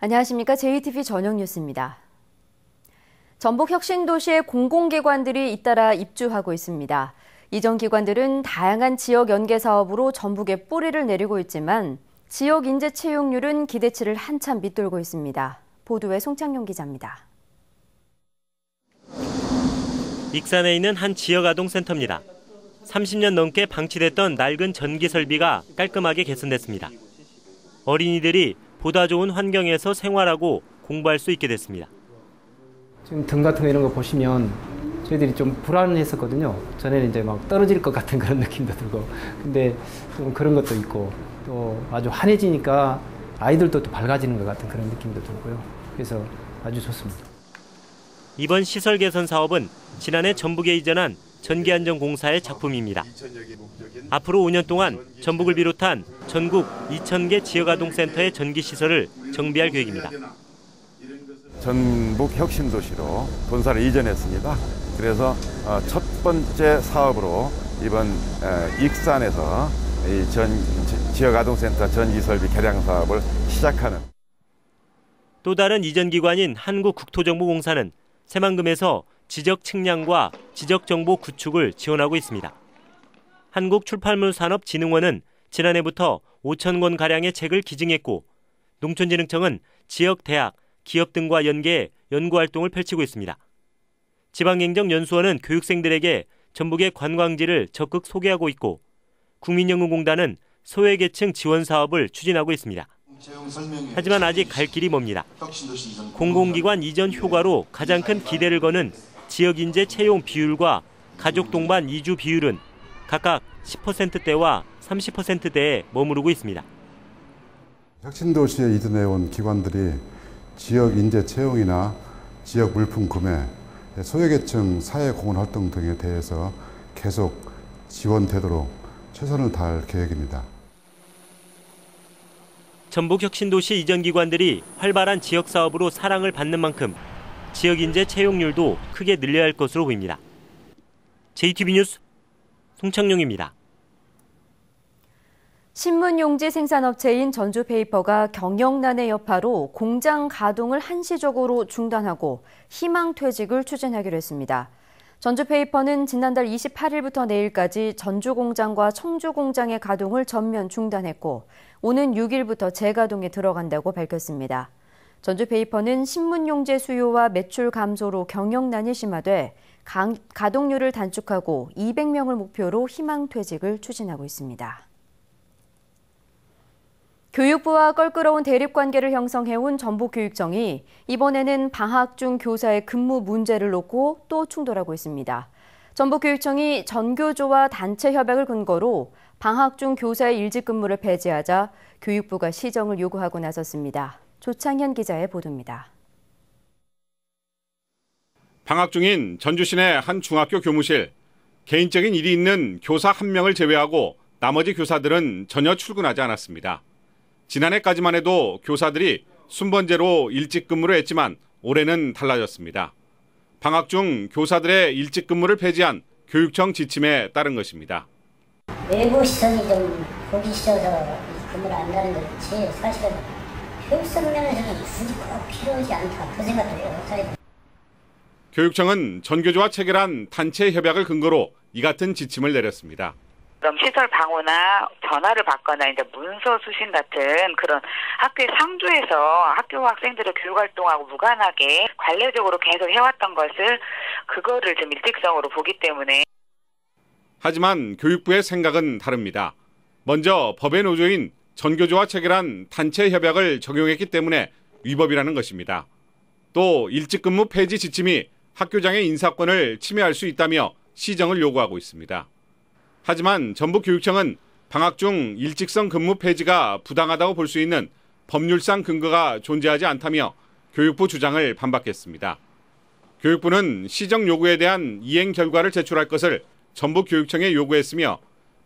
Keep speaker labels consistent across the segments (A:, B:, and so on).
A: 안녕하십니까. JTV 저녁 뉴스입니다. 전북 혁신도시의 공공기관들이 잇따라 입주하고 있습니다. 이전 기관들은 다양한 지역 연계 사업으로 전북에 뿌리를 내리고 있지만 지역 인재 채용률은 기대치를 한참 밑돌고 있습니다. 보도에 송창용 기자입니다.
B: 익산에 있는 한 지역 아동센터입니다. 30년 넘게 방치됐던 낡은 전기 설비가 깔끔하게 개선됐습니다. 어린이들이 보다 좋은 환경에서 생활하고 공부할 수 있게 됐습니다.
C: 지금 등 같은 거 이런 거 보시면 저희들이 좀 불안했었거든요. 전에는 이제 막 떨어질 것 같은 그런 느낌도 들고, 근데 좀 그런 것도 있고 또 아주 환해지니까 아이들도 또 밝아지는 것 같은 그런 느낌도 들고요. 그래서 아주 좋습니다.
B: 이번 시설 개선 사업은 지난해 전북에 이전한 전기안전공사의 작품입니다. 앞으로 5년 동안 전북을 비롯한 전국 2,000개 지역아동센터의 전기시설을 정비할 계획입니다.
D: 전북 혁신도시로 본사를 이전했습니다. 그래서 첫 번째 사업으로 이번 익산에서 지역아동센터 전기설비 개량 사업을 시작하는.
B: 또 다른 이전 기관인 한국국토정보공사는 새만금에서 지적 측량과 지적 정보 구축을 지원하고 있습니다. 한국출판물산업진흥원은 지난해부터 5,000권가량의 책을 기증했고, 농촌진흥청은 지역 대학, 기업 등과 연계해 연구활동을 펼치고 있습니다. 지방행정연수원은 교육생들에게 전북의 관광지를 적극 소개하고 있고, 국민연금공단은 소외계층 지원 사업을 추진하고 있습니다. 하지만 아직 갈 길이 멉니다. 공공기관 이전 효과로 가장 큰 기대를 거는 지역인재 채용 비율과 가족 동반 이주 비율은 각각 10%대와 30%대에 머무르고 있습니다.
E: 혁신도시에 이전해온 기관들이 지역 인재 채용이나 지역 물품 구매, 소외계층 사회공헌 활동 등에 대해서 계속 지원되도록 최선을 다할 계획입니다.
B: 전북 혁신도시 이전 기관들이 활발한 지역 사업으로 사랑을 받는 만큼 지역 인재 채용률도 크게 늘려야 할 것으로 보입니다. JTB 뉴스 송창용입니다.
A: 신문용지 생산업체인 전주페이퍼가 경영난의 여파로 공장 가동을 한시적으로 중단하고 희망퇴직을 추진하기로 했습니다. 전주페이퍼는 지난달 28일부터 내일까지 전주공장과 청주공장의 가동을 전면 중단했고 오는 6일부터 재가동에 들어간다고 밝혔습니다. 전주페이퍼는 신문용지 수요와 매출 감소로 경영난이 심화돼 가동률을 단축하고 200명을 목표로 희망퇴직을 추진하고 있습니다. 교육부와 껄끄러운 대립관계를 형성해온 전북교육청이 이번에는 방학 중 교사의 근무 문제를 놓고 또 충돌하고 있습니다. 전북교육청이 전교조와 단체 협약을 근거로 방학 중 교사의 일직 근무를 폐지하자 교육부가 시정을 요구하고 나섰습니다. 조창현 기자의 보도입니다.
F: 방학 중인 전주 시내 한 중학교 교무실. 개인적인 일이 있는 교사 1명을 제외하고 나머지 교사들은 전혀 출근하지 않았습니다. 지난해까지만 해도 교사들이 순번제로 일직 근무를 했지만 올해는 달라졌습니다. 방학 중 교사들의 일직 근무를 폐지한 교육청 지침에 따른 것입니다.
G: 외부 시선이 좀 보기 싫어서 근무를 안 하는 거지 사실은 교육성 면에서는 굳이 꼭 필요하지 않다 그 생각도 해요.
F: 교육청은 전교조와 체결한 단체 협약을 근거로 이 같은 지침을 내렸습니다.
H: 그럼 시설 방호나 전화를 받거나 이제 문서 수신 같은 그런 학교의 상주에서 학교 학생들의 교육 활동하고 무관하게 관례적으로 계속 해왔던 것을 그거를 좀 일직성으로 보기 때문에.
F: 하지만 교육부의 생각은 다릅니다. 먼저 법의 노조인 전교조와 체결한 단체 협약을 적용했기 때문에 위법이라는 것입니다. 또 일직근무 폐지 지침이 학교장의 인사권을 침해할 수 있다며 시정을 요구하고 있습니다. 하지만 전북교육청은 방학 중 일직성 근무 폐지가 부당하다고 볼 수 있는 법률상 근거가 존재하지 않다며 교육부 주장을 반박했습니다. 교육부는 시정 요구에 대한 이행 결과를 제출할 것을 전북교육청에 요구했으며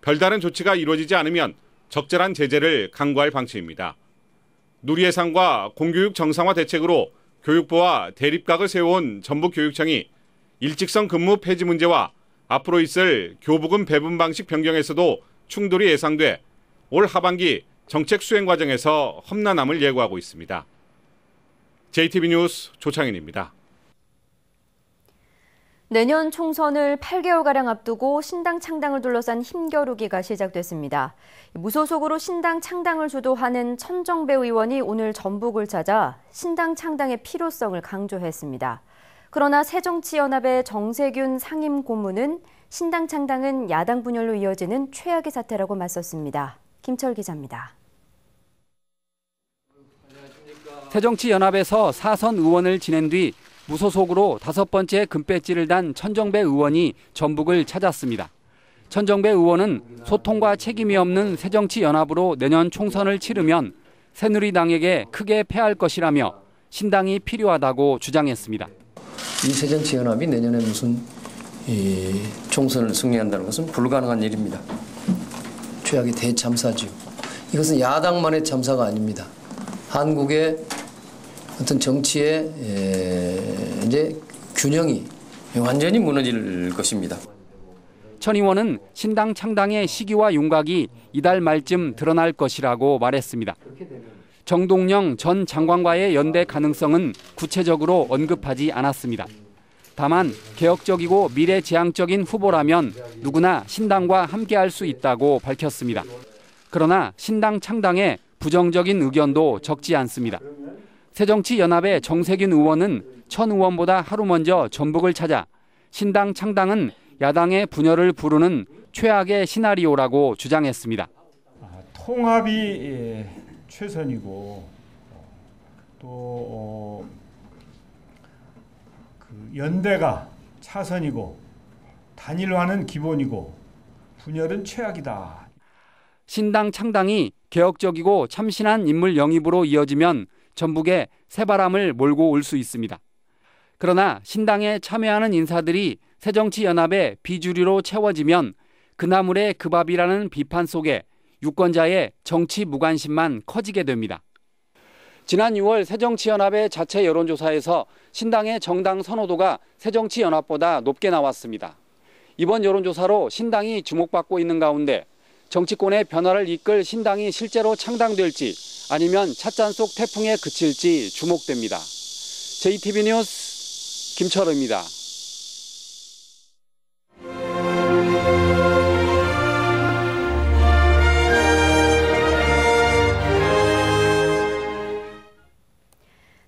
F: 별다른 조치가 이루어지지 않으면 적절한 제재를 강구할 방침입니다. 누리예산과 공교육 정상화 대책으로 교육부와 대립각을 세워온 전북교육청이 일직성 근무 폐지 문제와 앞으로 있을 교부금 배분 방식 변경에서도 충돌이 예상돼 올 하반기 정책 수행 과정에서 험난함을 예고하고 있습니다. JTB 뉴스 조창인입니다.
A: 내년 총선을 8개월가량 앞두고 신당 창당을 둘러싼 힘겨루기가 시작됐습니다. 무소속으로 신당 창당을 주도하는 천정배 의원이 오늘 전북을 찾아 신당 창당의 필요성을 강조했습니다. 그러나 새정치연합의 정세균 상임고문은 신당 창당은 야당 분열로 이어지는 최악의 사태라고 맞섰습니다. 김철 기자입니다.
I: 새정치연합에서 사선 의원을 지낸 뒤 무소속으로 5번째 금배지를 단 천정배 의원이 전북을 찾았습니다. 천정배 의원은 소통과 책임이 없는 새정치연합으로 내년 총선을 치르면 새누리당에게 크게 패할 것이라며 신당이 필요하다고 주장했습니다.
J: 이 새정치연합이 내년에 무슨 총선을 승리한다는 것은 불가능한 일입니다. 최악의 대참사죠. 이것은 야당만의 참사가 아닙니다. 한국의 어떤 정치의 이제 균형이 완전히 무너질 것입니다.
I: 천 의원은 신당 창당의 시기와 윤곽이 이달 말쯤 드러날 것이라고 말했습니다. 정동영 전 장관과의 연대 가능성은 구체적으로 언급하지 않았습니다. 다만 개혁적이고 미래지향적인 후보라면 누구나 신당과 함께할 수 있다고 밝혔습니다. 그러나 신당 창당에 부정적인 의견도 적지 않습니다. 새정치연합의 정세균 의원은 천 의원보다 하루 먼저 전북을 찾아 신당 창당은 야당의 분열을 부르는 최악의 시나리오라고 주장했습니다.
K: 통합이 최선이고 또 연대가 차선이고 단일화는 기본이고 분열은 최악이다.
I: 신당 창당이 개혁적이고 참신한 인물 영입으로 이어지면 전북에 새바람을 몰고 올 수 있습니다. 그러나 신당에 참여하는 인사들이 새정치연합의 비주류로 채워지면 그나물의 그 밥이라는 비판 속에 유권자의 정치 무관심만 커지게 됩니다. 지난 6월 새정치연합의 자체 여론조사에서 신당의 정당 선호도가 새정치연합보다 높게 나왔습니다. 이번 여론조사로 신당이 주목받고 있는 가운데 정치권의 변화를 이끌 신당이 실제로 창당될지 아니면 찻잔 속 태풍에 그칠지 주목됩니다. JTB 뉴스 김철우입니다.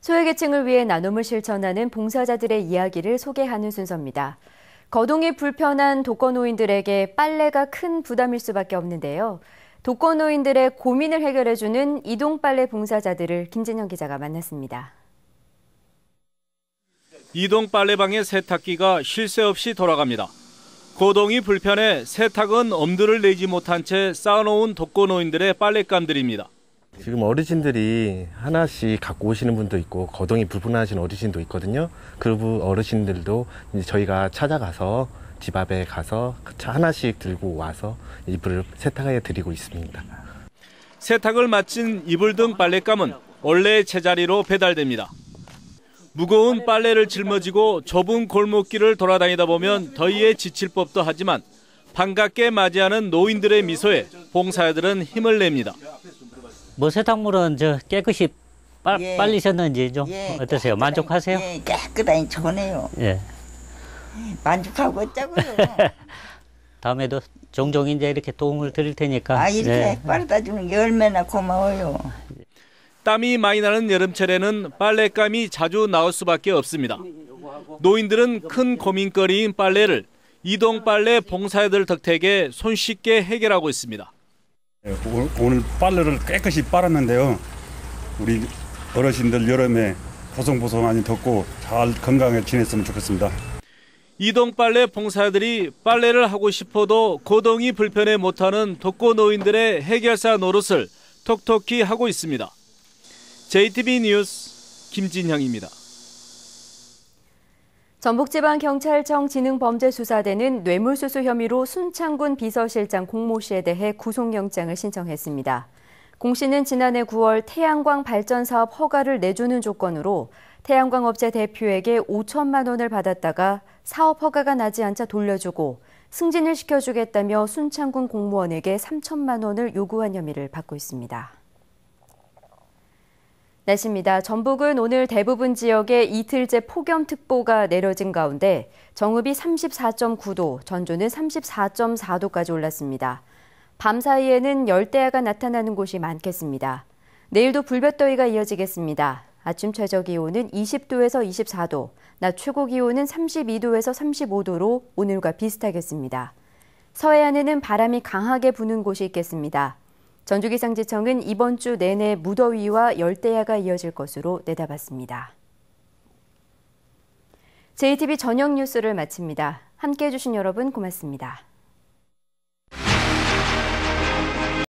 A: 소외계층을 위해 나눔을 실천하는 봉사자들의 이야기를 소개하는 순서입니다. 거동이 불편한 독거노인들에게 빨래가 큰 부담일 수밖에 없는데요. 독거노인들의 고민을 해결해주는 이동빨래 봉사자들을 김진영 기자가 만났습니다.
L: 이동빨래방의 세탁기가 쉴 새 없이 돌아갑니다. 거동이 불편해 세탁은 엄두를 내지 못한 채 쌓아놓은 독거노인들의 빨랫감들입니다.
M: 지금 어르신들이 하나씩 갖고 오시는 분도 있고 거동이 불편하신 어르신도 있거든요. 그 어르신들도 이제 저희가 찾아가서 집 앞에 가서 차 하나씩 들고 와서 이불을 세탁해 드리고 있습니다.
L: 세탁을 마친 이불 등 빨랫감은 원래 제자리로 배달됩니다. 무거운 빨래를 짊어지고 좁은 골목길을 돌아다니다 보면 더위에 지칠 법도 하지만 반갑게 맞이하는 노인들의 미소에 봉사자들은 힘을 냅니다.
N: 뭐 세탁물은 깨끗이 빨리셨는지 좀 어떠세요? 만족하세요?
O: 예, 깨끗하니 좋네요.
N: 예.
O: 만족하고 있자고요.
N: 다음에도 종종 이제 이렇게 도움을 드릴 테니까.
O: 이렇게 빨다 주면 열매나 고마워요.
L: 땀이 많이 나는 여름철에는 빨랫감이 자주 나올 수밖에 없습니다. 노인들은 큰 고민거리인 빨래를 이동빨래 봉사자들 덕택에 손쉽게 해결하고 있습니다.
P: 오늘 빨래를 깨끗이 빨았는데요. 우리 어르신들 여름에 보송보송하니 덥고 잘 건강하게 지냈으면 좋겠습니다.
L: 이동빨래 봉사자들이 빨래를 하고 싶어도 거동이 불편해 못하는 독거노인들의 해결사 노릇을 톡톡히 하고 있습니다. JTB 뉴스 김진형입니다.
A: 전북지방경찰청 지능범죄수사대는 뇌물수수 혐의로 순창군 비서실장 공모 씨에 대해 구속영장을 신청했습니다. 공 씨는 지난해 9월 태양광 발전 사업 허가를 내주는 조건으로 태양광 업체 대표에게 5천만 원을 받았다가 사업 허가가 나지 않자 돌려주고 승진을 시켜주겠다며 순창군 공무원에게 3천만 원을 요구한 혐의를 받고 있습니다. 날씨입니다. 전북은 오늘 대부분 지역에 이틀째 폭염특보가 내려진 가운데 정읍이 34.9도, 전주는 34.4도까지 올랐습니다. 밤 사이에는 열대야가 나타나는 곳이 많겠습니다. 내일도 불볕더위가 이어지겠습니다. 아침 최저기온은 20도에서 24도, 낮 최고기온은 32도에서 35도로 오늘과 비슷하겠습니다. 서해안에는 바람이 강하게 부는 곳이 있겠습니다. 전주기상지청은 이번 주 내내 무더위와 열대야가 이어질 것으로 내다봤습니다. JTB 저녁 뉴스를 마칩니다. 함께해 주신 여러분 고맙습니다.